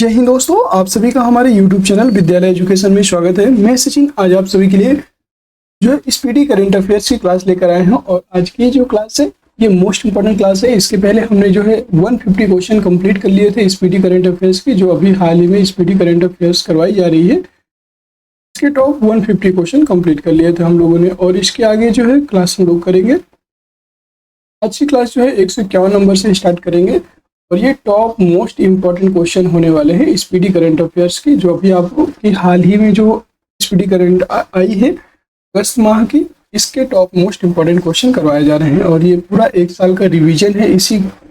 जय हिंद दोस्तों, आप सभी का हमारे YouTube चैनल विद्यालय एजुकेशन में स्वागत है। मैं सचिन आज आप सभी के लिए जो है स्पीडी करंट अफेयर्स की क्लास लेकर आए हैं और आज की जो क्लास है ये मोस्ट इंपॉर्टेंट क्लास है। इसके पहले हमने जो है 150 क्वेश्चन कंप्लीट कर लिए थे स्पीडी करंट अफेयर्स की, जो अभी हाल ही में स्पीडी करंट अफेयर्स करवाई जा रही है। इसके टॉप 150 क्वेश्चन कंप्लीट कर लिए थे हम लोगों ने और इसके आगे जो है क्लास हम लोग करेंगे। आज की क्लास जो है 151 नंबर से स्टार्ट करेंगे और ये टॉप मोस्ट इम्पॉर्टेंट क्वेश्चन होने वाले हैं स्पीडी करंट अफेयर्स की, जो अभी आपको कि हाल ही में जो स्पीडी करंट आई है अगस्त माह की, इसके टॉप मोस्ट इम्पॉर्टेंट क्वेश्चन करवाए जा रहे हैं और ये पूरा एक साल का रिवीजन है।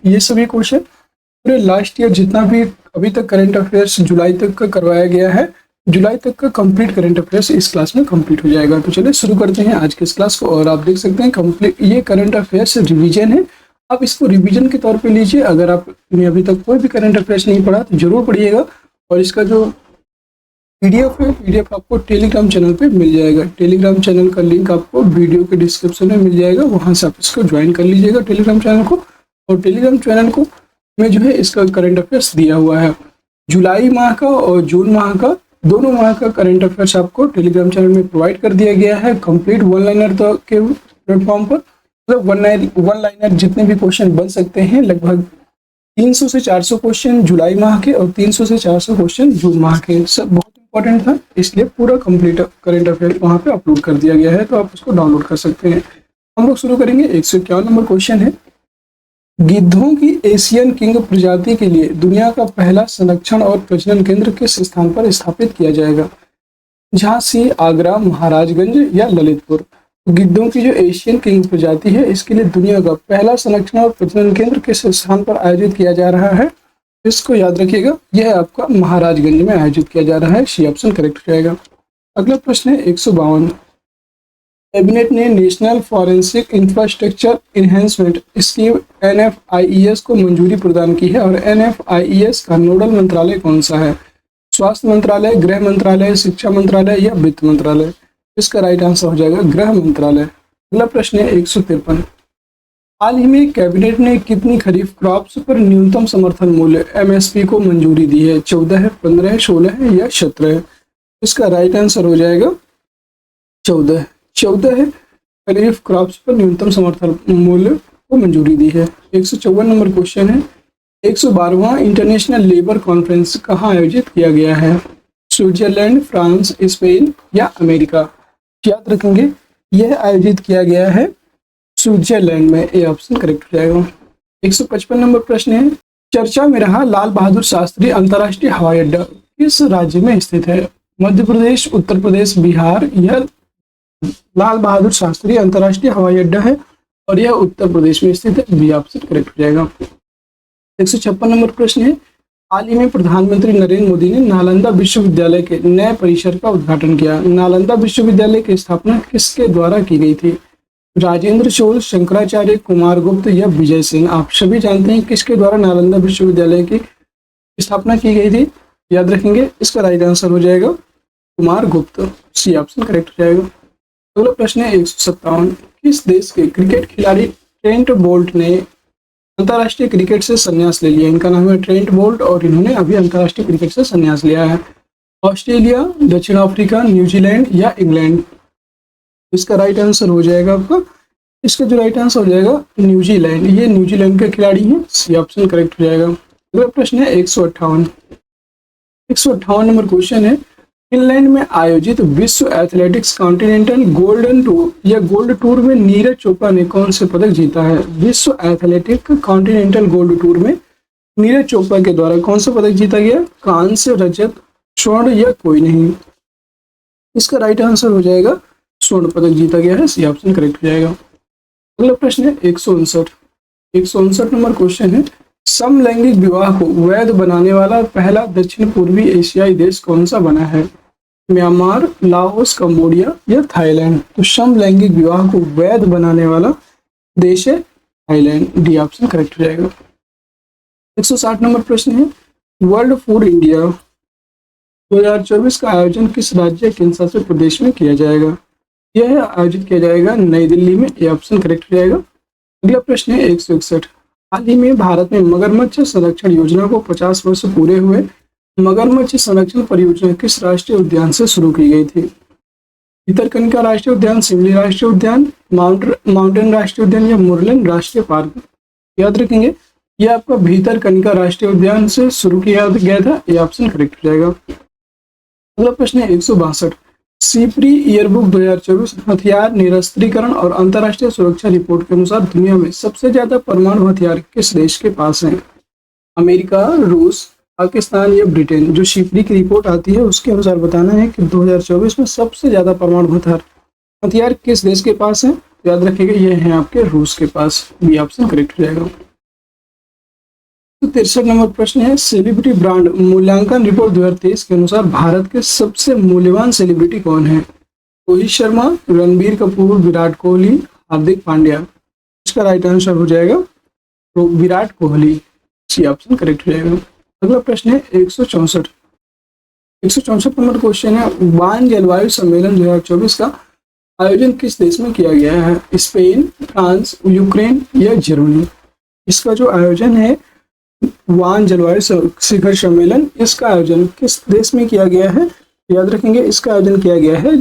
ये सभी क्वेश्चन पूरे लास्ट ईयर जितना भी अभी तक करंट अफेयर्स जुलाई तक का करवाया गया है, जुलाई तक का कंप्लीट करंट अफेयर्स इस क्लास में कंप्लीट हो जाएगा। तो चलिए शुरू करते हैं आज के इस क्लास को। और आप देख सकते हैं कंप्लीट ये करंट अफेयर्स रिवीजन है, आप इसको रिवीजन के तौर पे लीजिए। अगर आपने अभी तक कोई भी करंट अफेयर्स नहीं पढ़ा तो जरूर पढ़िएगा और इसका जो पीडीएफ है, पीडीएफ आपको टेलीग्राम चैनल पे मिल जाएगा। टेलीग्राम चैनल का लिंक आपको वीडियो के डिस्क्रिप्शन में मिल जाएगा, वहां से आप इसको ज्वाइन कर लीजिएगा टेलीग्राम चैनल को। और टेलीग्राम चैनल को में जो है इसका करंट अफेयर्स दिया हुआ है, जुलाई माह का और जून माह का, दोनों माह का करंट अफेयर्स आपको टेलीग्राम चैनल में प्रोवाइड कर दिया गया है कंप्लीट वन लाइनर के प्लेटफॉर्म पर। मतलब वन लाइनर जितने भी क्वेश्चन बन सकते हैं, लगभग 300 से 400 क्वेश्चन जुलाई माह के और 300 से 400 क्वेश्चन जून माह के, सब बहुत इंपॉर्टेंट था, इसलिए पूरा कंप्लीट करंट अफेयर वहां पे अपलोड कर दिया गया है, तो आप उसको डाउनलोड कर सकते हैं। हम लोग शुरू करेंगे। 151 नंबर क्वेश्चन है, गिद्धों की एशियन किंग प्रजाति के लिए दुनिया का पहला संरक्षण और प्रजनन केंद्र किस स्थान पर स्थापित किया जाएगा? झांसी, आगरा, महाराजगंज या ललितपुर? गिद्धों की जो एशियन किंग प्रजाति है इसके लिए दुनिया का पहला संरक्षण और प्रजनन केंद्र किस स्थान पर आयोजित किया जा रहा है? इसको याद रखिएगा, यह आपका महाराजगंज में आयोजित किया जा रहा है। सी ऑप्शन करेक्ट हो जाएगा। अगला प्रश्न है 152, कैबिनेट ने national forensic infrastructure enhancement scheme NFIES को मंजूरी प्रदान की है और NFIES का नोडल मंत्रालय कौन सा है? स्वास्थ्य मंत्रालय, गृह मंत्रालय, शिक्षा मंत्रालय या वित्त मंत्रालय? इसका राइट आंसर हो जाएगा गृह मंत्रालय। अगला प्रश्न है 153, हाल ही में कैबिनेट ने कितनी खरीफ क्रॉप्स पर न्यूनतम समर्थन मूल्य MSP को मंजूरी दी है? 14 है, 15 है, 16 है या 17 है? इसका राइट आंसर हो जाएगा 14 है, खरीफ क्रॉप्स पर न्यूनतम समर्थन मूल्य को मंजूरी दी है। 154 नंबर क्वेश्चन है, 112वां इंटरनेशनल लेबर कॉन्फ्रेंस कहाँ आयोजित किया गया है? स्विट्जरलैंड, फ्रांस, स्पेन या अमेरिका? याद रखेंगे यह आयोजित किया गया है स्विट्जरलैंड में। ए ऑप्शन करेक्ट हो जाएगा। 155 नंबर प्रश्न है, चर्चा में रहा लाल बहादुर शास्त्री अंतर्राष्ट्रीय हवाई अड्डा किस राज्य में स्थित है? मध्य प्रदेश, उत्तर प्रदेश, बिहार? यह लाल बहादुर शास्त्री अंतर्राष्ट्रीय हवाई अड्डा है और यह उत्तर प्रदेश में स्थित है। बी ऑप्शन करेक्ट हो जाएगा। 156 नंबर प्रश्न है, हाल ही में प्रधानमंत्री नरेंद्र मोदी ने नालंदा विश्वविद्यालय के नए परिसर का उद्घाटन किया। नालंदा विश्वविद्यालय की स्थापना किसके द्वारा की गई थी? राजेंद्र चोल, शंकराचार्य, कुमारगुप्त या विजय सिंह? आप सभी जानते हैं किसके द्वारा नालंदा विश्वविद्यालय की स्थापना की गई थी। याद रखेंगे इसका राइट आंसर हो जाएगा कुमारगुप्त। सी ऑप्शन करेक्ट हो जाएगा। अगला प्रश्न है 157, किस देश के क्रिकेट खिलाड़ी ट्रेंट बोल्ट ने अंतर्राष्ट्रीय क्रिकेट से संन्यास ले लिया? इनका नाम है ट्रेंट बोल्ट और इन्होंने अभी अंतर्राष्ट्रीय क्रिकेट से संन्यास लिया है। ऑस्ट्रेलिया, दक्षिण अफ्रीका, न्यूजीलैंड या इंग्लैंड? इसका राइट आंसर हो जाएगा आपका, इसका जो राइट आंसर हो जाएगा न्यूजीलैंड। ये न्यूजीलैंड के खिलाड़ी हैं। सी ऑप्शन करेक्ट हो जाएगा। अगला प्रश्न है 158 नंबर क्वेश्चन है, फिनलैंड में आयोजित विश्व एथलेटिक्स कॉन्टिनेंटल गोल्डन टूर या गोल्ड टूर में नीरज चोपड़ा ने कौन से पदक जीता है? विश्व एथलेटिक कॉन्टिनेंटल गोल्ड टूर में नीरज चोपड़ा के द्वारा कौन सा पदक जीता गया? कांस्य, रजत, स्वर्ण या कोई नहीं? इसका राइट आंसर हो जाएगा स्वर्ण पदक जीता गया है। सी ऑप्शन करेक्ट हो जाएगा। अगला प्रश्न है 159 नंबर क्वेश्चन है, समलैंगिक विवाह को वैध बनाने वाला पहला दक्षिण पूर्वी एशियाई देश कौन सा बना है? म्यांमार, लाओस, कंबोडिया या थाईलैंड? तो समलैंगिक विवाह को वैध बनाने वाला देश है थाईलैंड। डी ऑप्शन करेक्ट हो जाएगा। 160 नंबर प्रश्न है, वर्ल्ड फूड इंडिया 2024 का आयोजन किस राज्य केंद्र शासित प्रदेश में किया जाएगा? यह आयोजित किया जाएगा नई दिल्ली में। ए ऑप्शन करेक्ट हो जाएगा। अगला प्रश्न है 161, हाल ही में भारत में मगरमच्छ संरक्षण योजना को 50 वर्ष पूरे हुए, मगरमच्छ संरक्षण परियोजना किस राष्ट्रीय उद्यान से शुरू की गई थी? भितरकनिका राष्ट्रीय उद्यान, सिमली राष्ट्रीय उद्यान, माउंटेन राष्ट्रीय उद्यान या मुरलेन राष्ट्रीय पार्क? याद रखेंगे, ये आपका भितरकनिका राष्ट्रीय उद्यान से शुरू किया गया था। ये ऑप्शन करेक्ट हो जाएगा। अगला प्रश्न है 162। सीपरी ईयरबुक 2024 हथियार निरस्त्रीकरण और अंतर्राष्ट्रीय सुरक्षा रिपोर्ट के अनुसार दुनिया में सबसे ज्यादा परमाणु हथियार किस देश के पास हैं? अमेरिका, रूस, पाकिस्तान या ब्रिटेन? जो शिपरी की रिपोर्ट आती है उसके अनुसार बताना है कि 2024 में सबसे ज्यादा परमाणु हथियार किस देश के पास है? याद रखिएगा, ये है आपके रूस के पास। बी ऑप्शन करेक्ट हो जाएगा। तो 63 नंबर प्रश्न है सेलिब्रिटी ब्रांड मूल्यांकन रिपोर्ट 2023 के अनुसार भारत के सबसे मूल्यवान सेलिब्रिटी कौन है? रोहित शर्मा, रणबीर कपूर, विराट कोहली, हार्दिक पांड्या? इसका राइट आंसर हो जाएगा Virat Kohli. C option correct हो जाएगा। अगला प्रश्न है 164। 164 नंबर क्वेश्चन है वान जलवायु सम्मेलन 2024 का आयोजन किस देश में किया गया है? स्पेन, फ्रांस, यूक्रेन या जर्मनी? इसका जो आयोजन है वान जलवायु शिखर सम्मेलन, इसका आयोजन किस देश में किया गया है? याद रखेंगे, इसका आयोजन किया गया है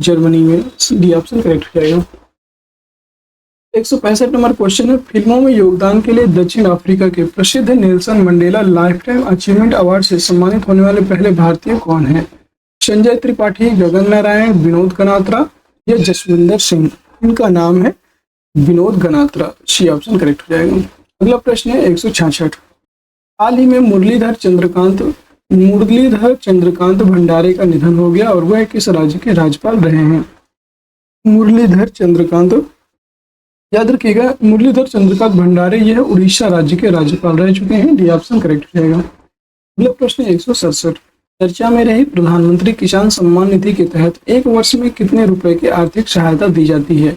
जर्मनी में। डी ऑप्शन करेक्ट हो जाएगा। 165 नंबर क्वेश्चन है फिल्मों में योगदान के लिए दक्षिण अफ्रीका के प्रसिद्ध Nelson Mandela life time achievement award से सम्मानित होने वाले पहले भारतीय कौन है? संजय त्रिपाठी, गगन नारायण, विनोद गनात्रा या जसविंदर सिंह? इनका नाम है Vinod Ganatra. C option correct हो जाएगा। अगला प्रश्न है 166। हाल ही में मुरलीधर चंद्रकांत भंडारे का निधन हो गया और वह किस राज्य के राज्यपाल रहे हैं? मुरलीधर चंद्रकांत, याद रखिएगा, मुरलीधर चंद्रकांत भंडारे यह उड़ीसा राज्य के राज्यपाल रह चुके हैं। डी ऑप्शन करेक्ट हो जाएगा। अगला प्रश्न 167। चर्चा में रही प्रधानमंत्री किसान सम्मान निधि के तहत एक वर्ष में कितने रुपए की आर्थिक सहायता दी जाती है?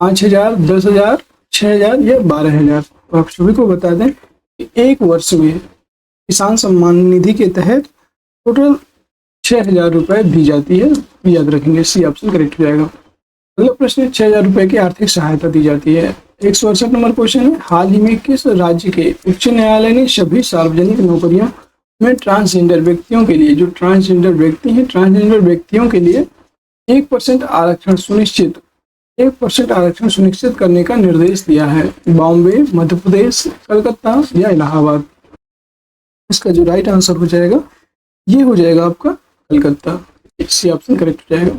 5,000, 10,000, 6,000 या 12,000? तो आप सभी को बता दें कि एक वर्ष में किसान सम्मान निधि के तहत टोटल 6,000 रुपए दी जाती है। याद रखेंगे, सी ऑप्शन करेक्ट हो जाएगा। अगला प्रश्न है 6,000 रुपए की आर्थिक सहायता दी जाती है। 168 नंबर क्वेश्चन है हाल ही में किस राज्य के उच्च न्यायालय ने सभी सार्वजनिक नौकरियों में ट्रांसजेंडर व्यक्तियों के लिए, जो ट्रांसजेंडर व्यक्ति हैं, ट्रांसजेंडर व्यक्तियों के लिए 1% आरक्षण सुनिश्चित करने का निर्देश दिया है? बॉम्बे, मध्य प्रदेश, कलकत्ता या इलाहाबाद? इसका जो राइट आंसर हो जाएगा ये हो जाएगा आपका कलकत्ता। सी ऑप्शन करेक्ट हो जाएगा।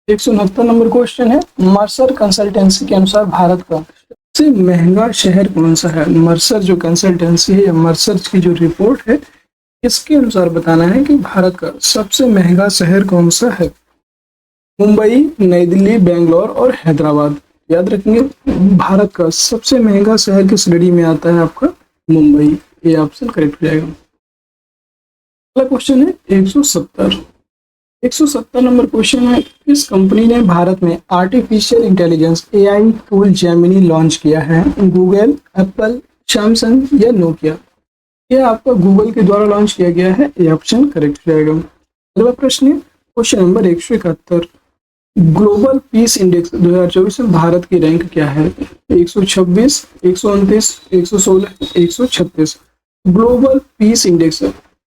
169 नंबर क्वेश्चन है मर्सर कंसल्टेंसी के अनुसार भारत का सबसे महंगा शहर कौन सा है? मर्सर जो कंसल्टेंसी है या मर्सर की जो रिपोर्ट है, इसके अनुसार बताना है कि भारत का सबसे महंगा शहर कौन सा है? मुंबई, नई दिल्ली, बेंगलोर और हैदराबाद? याद रखेंगे, भारत का सबसे महंगा शहर किस श्रेणी में आता है? आपका मुंबई। ये ऑप्शन करेक्ट हो जाएगा। अगला क्वेश्चन है 170 नंबर क्वेश्चन है किस कंपनी ने भारत में artificial intelligence AI tool Gemini launch किया है? गूगल, एप्पल, सैमसंग या नोकिया? यह आपका गूगल के द्वारा लॉन्च किया गया है। ये ऑप्शन करेक्ट हो जाएगा। अगला प्रश्न है question number 171। Global peace index 2024 में भारत की रैंक क्या है? 126, 129, 116, 136? ग्लोबल पीस इंडेक्स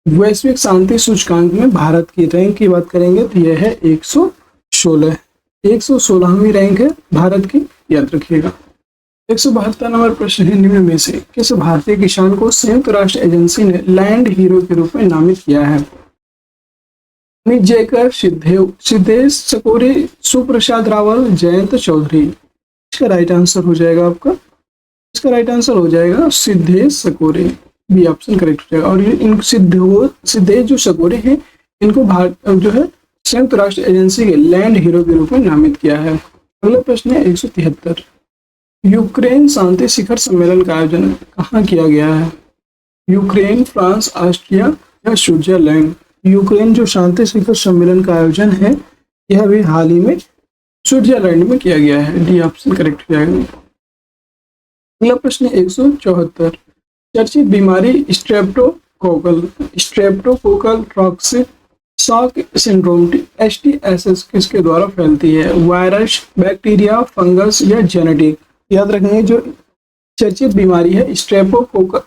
वैश्विक शांति सूचकांक में भारत की रैंक की बात करेंगे तो यह है 116। 116वीं रैंक है भारत की, याद रखिएगा। 172 नंबर प्रश्न है निम्न में से किस भारतीय किसान को संयुक्त राष्ट्र एजेंसी ने लैंड हीरो के रूप में नामित किया है? अमित जयकर, सिद्धेश चकोरी, सुप्रसाद रावल, जयंत चौधरी? इसका राइट आंसर हो जाएगा आपका, इसका राइट आंसर हो जाएगा सिद्धेश चकोरी। बी ऑप्शन करेक्ट हो जाएगा। और इन सिद्धेश जो चकोरी हैं इनको जो है संयुक्त राष्ट्र एजेंसी के लैंड हीरो के रूप में नामित किया है। अगला प्रश्न है 173। यूक्रेन शांति शिखर सम्मेलन का आयोजन कहाँ किया गया है? यूक्रेन, फ्रांस, ऑस्ट्रिया या स्विट्जरलैंड? यूक्रेन जो शांति शिखर सम्मेलन का आयोजन है यह भी हाल ही में स्विट्जरलैंड में किया गया है। डी ऑप्शन करेक्ट हो जाएगा। अगला प्रश्न 174। चर्चित बीमारी streptococcal toxic shock syndrome STSS किसके द्वारा फैलती है? वायरस, बैक्टीरिया, फंगस या जेनेटिक? याद रखिए जो चर्चित बीमारी है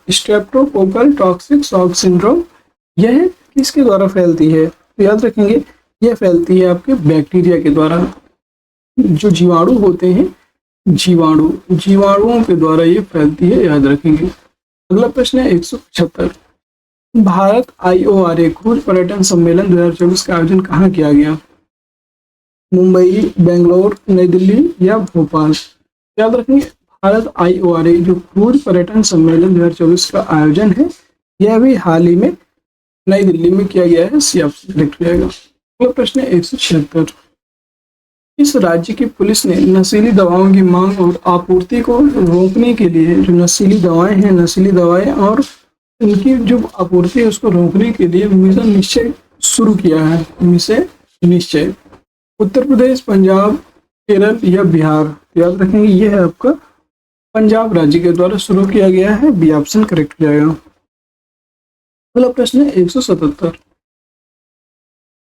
स्ट्रेप्टोकोकल टॉक्सिक शॉक सिंड्रोम, यह किसके द्वारा फैलती है? तो याद रखेंगे यह फैलती है आपके बैक्टीरिया के द्वारा। जो जीवाणु होते हैं, जीवाणुओं के द्वारा ये फैलती है, याद रखेंगे। अगला प्रश्न है 175। भारत IORA क्रूज पर्यटन सम्मेलन 2024 का आयोजन कहाँ किया गया? मुंबई, बेंगलोर, नई दिल्ली या भोपाल? याद रखेंगे भारत IORA जो क्रूज पर्यटन सम्मेलन 2024 का आयोजन है, यह भी हाल ही में नई दिल्ली में किया गया है। सी ऑप्शन सिलेक्ट हो जाएगा। अगला प्रश्न है 176। इस राज्य की पुलिस ने नशीली दवाओं की मांग और आपूर्ति को रोकने के लिए जो नशीली दवाएं और उनकी जो आपूर्ति है उसको रोकने के लिए मिशन निश्चय शुरू किया है। मिशन निश्चय उत्तर प्रदेश, पंजाब, केरल या बिहार? याद रखेंगे यह है आपका पंजाब राज्य के द्वारा शुरू किया गया है। बी ऑप्शन करेक्ट हो जाएगा। अगला प्रश्न है 177।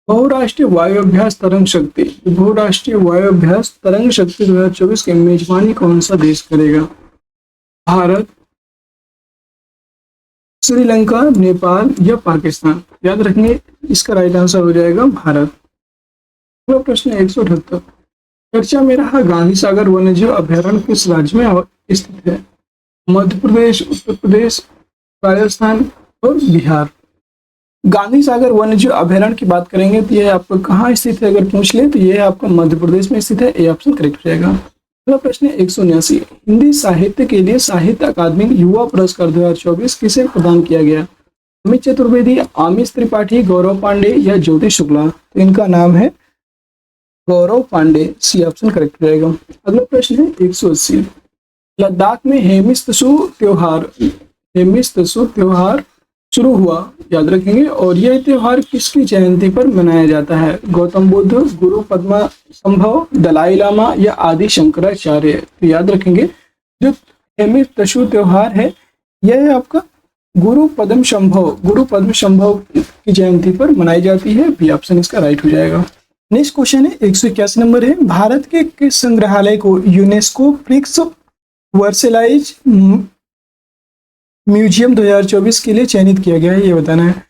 बहुराष्ट्रीय वायु अभ्यास तरंग शक्ति 2024 की मेजबानी कौन सा देश करेगा? भारत, श्रीलंका, नेपाल या पाकिस्तान? याद रखेंगे इसका राइट आंसर हो जाएगा भारत। अगला प्रश्न है 178। चर्चा में रहा गांधी सागर वन्यजीव अभयारण्य किस राज्य में स्थित है? मध्य प्रदेश, उत्तर प्रदेश, राजस्थान और बिहार? गांधी सागर वन्यजीव अभयारण्य की बात करेंगे तो यह आपको कहाँ स्थित है? अगर पूछ ले तो यह आपका मध्य प्रदेश में स्थित है। ए ऑप्शन करेक्ट हो जाएगा। अगला प्रश्न है 179। हिंदी साहित्य के लिए साहित्य अकादमी युवा पुरस्कार 2024 किसे प्रदान किया गया? अमित चतुर्वेदी, आमिष त्रिपाठी, गौरव पांडे या ज्योति शुक्ला? तो इनका नाम है गौरव पांडे। सी ऑप्शन करेक्ट हो जाएगा। अगला प्रश्न है 180। लद्दाख में हेमिस्तसु त्योहार शुरू हुआ, याद रखेंगे, और यह त्योहार किसकी जयंती पर मनाया जाता है? गौतम बुद्ध, गुरु पद्मा संभव, दलाई लामा या आदि शंकराचार्य? तो याद रखेंगे जो हेमिस्तसु त्योहार है यह है आपका गुरु पद्म संभव की जयंती पर मनाई जाती है। बी ऑप्शन इसका राइट हो जाएगा। नेक्स्ट क्वेश्चन है 181 नंबर है। भारत के किस संग्रहालय को यूनेस्को प्रिक्स वर्सेलाइज म्यूजियम 2024 के लिए चयनित किया गया है? ये बताना है।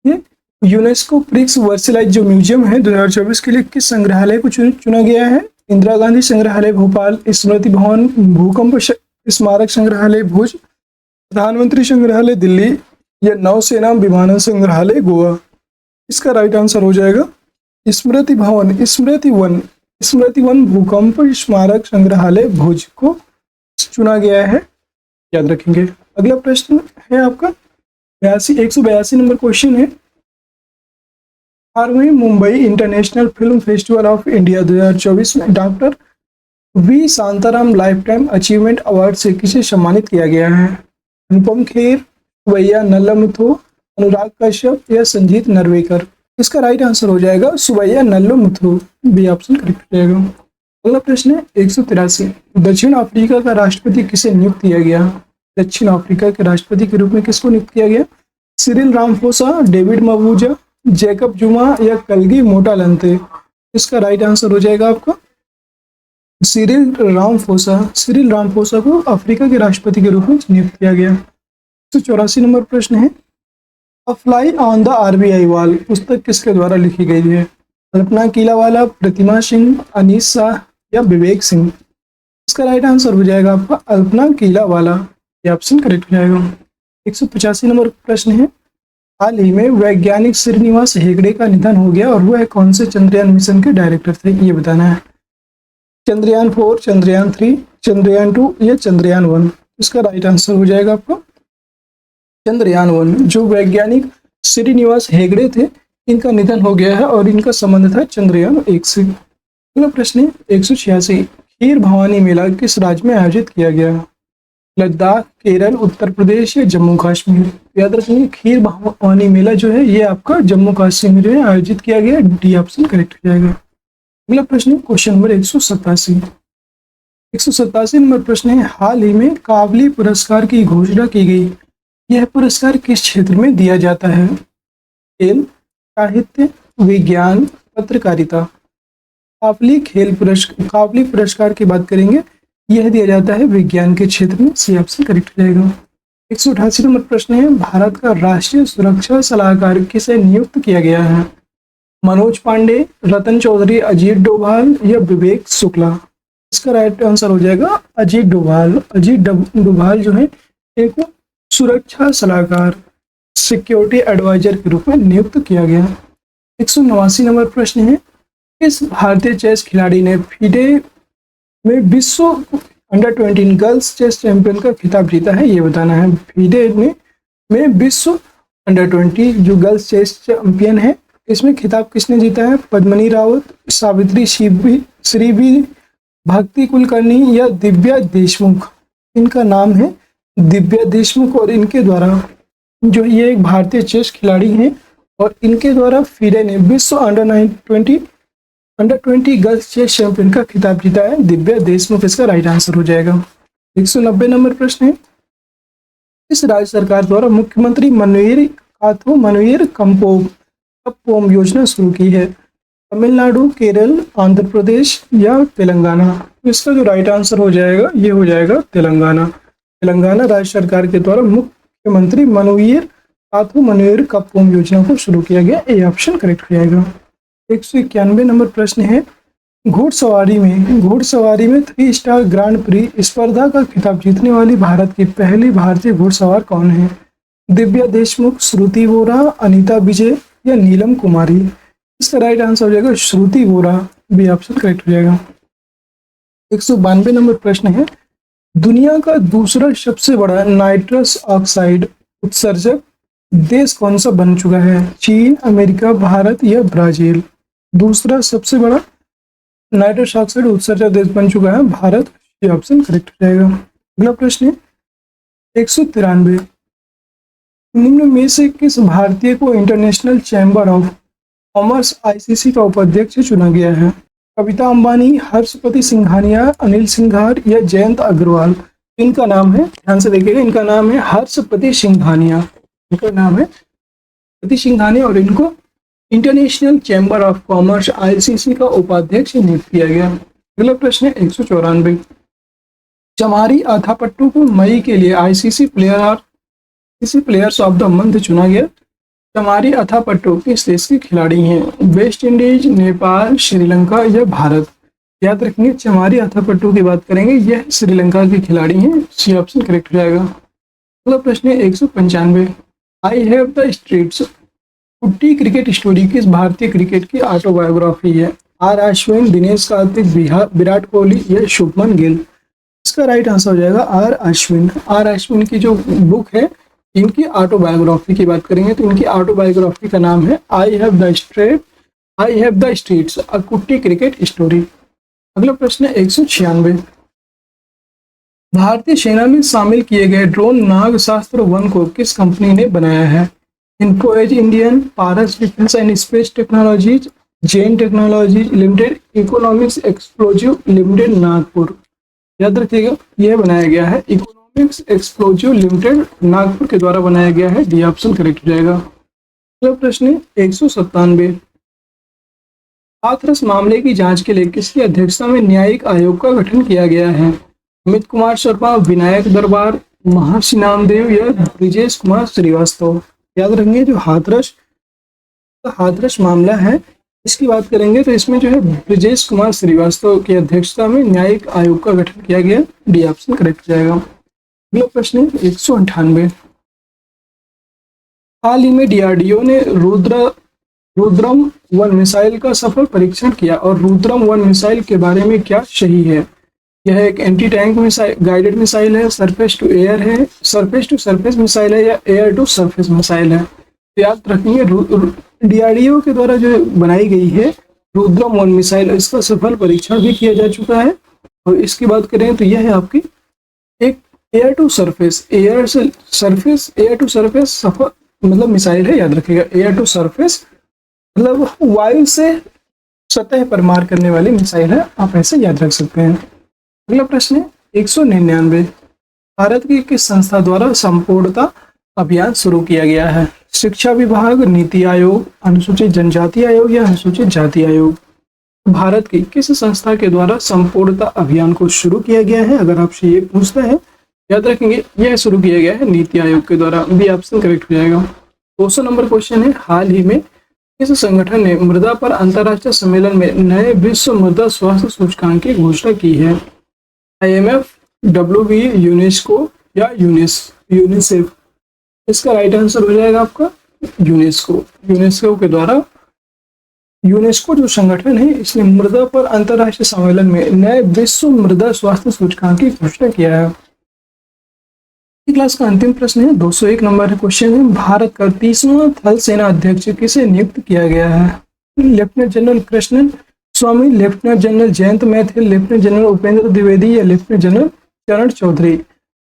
ये यूनेस्को प्रिक्स वर्सेलाइज जो म्यूजियम है 2024 के लिए किस संग्रहालय को चुना गया है? इंदिरा गांधी संग्रहालय भोपाल, स्मृति भवन, भूकंप स्मारक संग्रहालय भुज, प्रधानमंत्री संग्रहालय दिल्ली या नौसेना विमानन संग्रहालय गोवा? इसका राइट आंसर हो जाएगा स्मृति वन भूकंप स्मारक संग्रहालय भुज को चुना गया है, याद रखेंगे। अगला प्रश्न है आपका 182 नंबर क्वेश्चन है। 18वें Mumbai international film festival of India 2024 में doctor V Shantaram lifetime achievement award से किसे सम्मानित किया गया है? अनुपम खेर, सुबैया नल्लामुथु, अनुराग कश्यप या संजीत नरवेकर? इसका राइट आंसर हो जाएगा सुबैया नल्लामुथु। बी ऑप्शन करेक्ट हो जाएगा। अगला प्रश्न है 183। दक्षिण अफ्रीका का राष्ट्रपति किसे नियुक्त किया गया? दक्षिण अफ्रीका के राष्ट्रपति के रूप में किसको नियुक्त किया गया? Cyril Ramaphosa, David Mabuza, Jacob Zuma या कलगी मोटालंते? इसका राइट आंसर हो जाएगा आपका सिरिल रामफोसा को अफ्रीका के राष्ट्रपति के रूप में नियुक्त किया गया। 184 नंबर प्रश्न है। अ fly on the RBI wall पुस्तक किसके द्वारा लिखी गई है? कल्पना कीलावाला, प्रतिमा सिंह, अनीस शाह या विवेक सिंह? इसका राइट आंसर हो जाएगा आपका कल्पना कीलावाला। ये ऑप्शन करेक्ट हो जाएगा। 185 नंबर प्रश्न है। हाल ही में वैज्ञानिक श्रीनिवास हेगड़े का निधन हो गया और वह कौन से चंद्रयान मिशन के डायरेक्टर थे? ये बताना है। चंद्रयान 4, चंद्रयान 3, चंद्रयान 2 या चंद्रयान 1? इसका राइट आंसर हो जाएगा आपका चंद्रयान 1। जो वैज्ञानिक श्रीनिवास हेगड़े थे इनका निधन हो गया है और इनका संबंध था चंद्रयान 1 से। अगला प्रश्न है 186। खीर भवानी मेला किस राज्य में आयोजित किया गया? लद्दाख, केरल, उत्तर प्रदेश या जम्मू कश्मीर? याद रखिए खीर भवानी मेला जो है ये आपका जम्मू कश्मीर में आयोजित किया गया। डी ऑप्शन करेक्ट हो जाएगा। अगला प्रश्न है क्वेश्चन नंबर 187 नंबर प्रश्न है। हाल ही में काबली पुरस्कार की घोषणा की गई। यह पुरस्कार किस क्षेत्र में दिया जाता है? खेल, साहित्य, विज्ञान, पत्रकारिता? काबली पुरस्कार की बात करेंगे, यह दिया जाता है विज्ञान के क्षेत्र में। सी ऑप्शन करेक्ट हो जाएगा। 188 नंबर प्रश्न है, भारत का राष्ट्रीय सुरक्षा सलाहकार किसे नियुक्त किया गया है? मनोज पांडे, रतन चौधरी, अजीत डोभाल या विवेक शुक्ला? इसका राइट आंसर हो जाएगा अजीत डोभाल। डोभाल जो है एक सुरक्षा सलाहकार, सिक्योरिटी एडवाइजर के रूप में नियुक्त किया गया। 189 नंबर प्रश्न है, किस भारतीय चेस खिलाड़ी ने फीडे में विश्व अंडर 20 गर्ल्स चेस चैंपियन का खिताब जीता है? ये बताना है। फीडे में विश्व अंडर 20 जो गर्ल्स चेस चैंपियन है, इसमें खिताब किसने जीता है? पद्मिनी रावत, सावित्री श्रीवी, भक्ति कुलकर्णी या दिव्या देशमुख? इनका नाम है दिव्या देशमुख और इनके द्वारा जो ये एक भारतीय चेस खिलाड़ी हैं और इनके द्वारा फीडे ने विश्व अंडर 20 गर्ल्स चेस चैंपियन का खिताब जीता है। दिव्या देशमुख इसका राइट आंसर हो जाएगा। 190 नंबर प्रश्न है, इस राज्य सरकार द्वारा मुख्यमंत्री मनोहर कम्पोम योजना शुरू की है? तमिलनाडु, केरल, आंध्र प्रदेश या तेलंगाना? इसका जो राइट आंसर हो जाएगा ये हो जाएगा तेलंगाना। तेलंगाना राज्य सरकार के द्वारा मुख्यमंत्री मनोहर कम्पोम योजना को शुरू किया गया। ये ऑप्शन करेक्ट हो जाएगा। 191 नंबर प्रश्न है, घुड़सवारी में 3 स्टार ग्रांड प्री स्पर्धा का खिताब जीतने वाली भारत की पहली भारतीय घुड़सवार कौन है? दिव्या देशमुख, श्रुति वोरा, अनीता विजय या नीलम कुमारी? इसका राइट आंसर हो जाएगा श्रुति वोरा। बी ऑप्शन करेक्ट हो जाएगा। 192 नंबर प्रश्न है, दुनिया का दूसरा सबसे बड़ा नाइट्रस ऑक्साइड उत्सर्जक देश कौन सा बन चुका है? चीन, अमेरिका, भारत या ब्राजील? दूसरा सबसे बड़ा नाइट्रस ऑक्साइड उत्सर्जक देश बन चुका है भारत। ये ऑप्शन करेक्ट हो जाएगा। अगला प्रश्न है 193, निम्न में से किस भारतीय को international chamber of commerce ICC का उपाध्यक्ष चुना गया है? कविता अंबानी, हर्षपति सिंघानिया, अनिल सिंघार या जयंत अग्रवाल? इनका नाम है, ध्यान से देखिएगा, इनका नाम है हर्षपति सिंघानिया। इनका नाम है हर्षपति सिंघानिया और इनको international chamber of commerce ICC का उपाध्यक्ष नियुक्त किया गया। अगला प्रश्न है 194, चमारी अथापट्टू को मई के लिए ICC players of the month चुना गया। चमारी अथापट्टू किस देश के खिलाड़ी हैं? वेस्ट इंडीज, नेपाल, श्रीलंका या भारत? याद रखेंगे, चमारी अथापट्टू की बात करेंगे, यह श्रीलंका के खिलाड़ी हैं। सी ऑप्शन करेक्ट हो जाएगा। अगला प्रश्न है 195, आई हैव द स्ट्रीट्स कुट्टी क्रिकेट स्टोरी किस भारतीय क्रिकेट की ऑटोबायोग्राफी है? आर अश्विन, दिनेश कार्तिक, विराट कोहली या शुभमन गिल? इसका राइट आंसर हो जाएगा आर अश्विन। आर अश्विन की जो बुक है, इनकी ऑटोबायोग्राफी की बात करेंगे तो इनकी ऑटोबायोग्राफी का नाम है आई हैव द स्ट्रीट्स अ कुट्टी क्रिकेट स्टोरी। अगला प्रश्न है 196, भारतीय सेना में शामिल किए गए ड्रोन नागशास्त्र 1 को किस कंपनी ने बनाया है? Info Edge Indian, Paras defence and space technologies, Jain technologies limited, economics explosive limited Nagpur? याद रखिएगा, यह बनाया गया है इकोनॉमिक्स एक्सप्लोजिव लिमिटेड नागपुर के द्वारा बनाया गया है। डी ऑप्शन करेक्ट हो जाएगा। अगला प्रश्न 197, हाथरस मामले की जांच के लिए किसकी अध्यक्षता में न्यायिक आयोग का गठन किया गया है? अमित कुमार शर्मा, विनायक दरबार, महर्षि नामदेव या ब्रिजेश कुमार श्रीवास्तव? याद रखेंगे, जो हाथरस मामला है इसकी बात करेंगे तो इसमें जो है ब्रिजेश कुमार श्रीवास्तव की अध्यक्षता में न्यायिक आयोग का गठन किया गया। डी ऑप्शन करेक्ट हो जाएगा। अगला प्रश्न 198, हाल ही में DRDO ने रुद्रम 1 मिसाइल का सफल परीक्षण किया और रुद्रम 1 मिसाइल के बारे में क्या सही है? यह एक anti tank missile, guided missile है, सरफेस टू एयर है, सरफेस टू सरफेस मिसाइल है या एयर टू सरफेस मिसाइल है? याद रखेंगे, DRDO के द्वारा जो बनाई गई है रुद्रम 1 मिसाइल, इसका सफल परीक्षण भी किया जा चुका है। और इसकी बात करें तो यह है आपकी एक एयर टू सरफेस सफल मतलब मिसाइल है। याद रखिएगा, एयर टू सरफेस मतलब वायु से सतह पर मार करने वाली मिसाइल है, आप ऐसे याद रख सकते हैं। अगला प्रश्न 199, भारत की किस संस्था द्वारा संपूर्णता अभियान शुरू किया गया है? शिक्षा विभाग, नीति आयोग, अनुसूचित जनजाति आयोग या अनुसूचित जाति आयोग? भारत की किस संस्था के द्वारा संपूर्णता अभियान को शुरू किया गया है? अगर आपसे ये पूछता है याद रखेंगे यह शुरू किया गया है नीति आयोग के द्वारा। बी ऑप्शन करेक्ट हो जाएगा। 200 नंबर क्वेश्चन है, हाल ही में किस संगठन ने मृदा पर अंतर्राष्ट्रीय सम्मेलन में नए विश्व मृदा स्वास्थ्य सूचकांक की घोषणा की है? IMF, WBE, यूनेस्को या यूनिसेफ? इसका राइट आंसर हो जाएगा आपका यूनेस्को। यूनेस्को के द्वारा, यूनेस्को जो संगठन है इसने मृदा पर अंतर्राष्ट्रीय सम्मेलन में नए विश्व मृदा स्वास्थ्य सूचकांक की घोषणा किया है। क्लास का अंतिम प्रश्न है, 201 नंबर है क्वेश्चन है, भारत का 30वां थल सेना अध्यक्ष किसे नियुक्त किया गया है? Lieutenant general Krishnan Swami, lieutenant general Jayant Maithil, lieutenant general Upendra Dwivedi या लेफ्टिनेंट जनरल चरण चौधरी?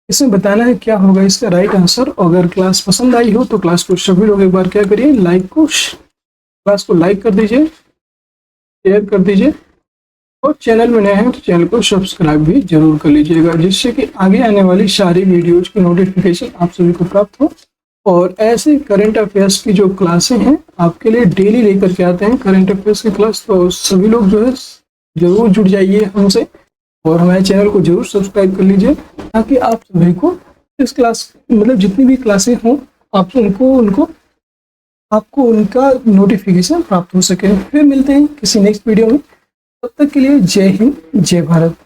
इसमें बताना है क्या होगा इसका राइट आंसर। अगर क्लास पसंद आई हो तो क्लास को सभी लोग एक बार क्या करिए, क्लास को लाइक कर दीजिए, शेयर कर दीजिए और चैनल में नए हैं तो चैनल को सब्सक्राइब भी जरूर कर लीजिएगा, जिससे कि आगे आने वाली सारी वीडियोज की नोटिफिकेशन आप सभी को प्राप्त हो। और ऐसे करंट अफेयर्स की जो क्लासें हैं आपके लिए डेली लेकर के आते हैं करंट अफेयर्स की क्लास, तो सभी लोग जो है जरूर जुड़ जाइए हमसे और हमारे चैनल को जरूर सब्सक्राइब कर लीजिए, ताकि आप सभी को इस क्लास मतलब जितनी भी क्लासें हों आपको उनका नोटिफिकेशन प्राप्त हो सके। फिर मिलते हैं किसी नेक्स्ट वीडियो में, तब तक के लिए जय हिंद, जय भारत।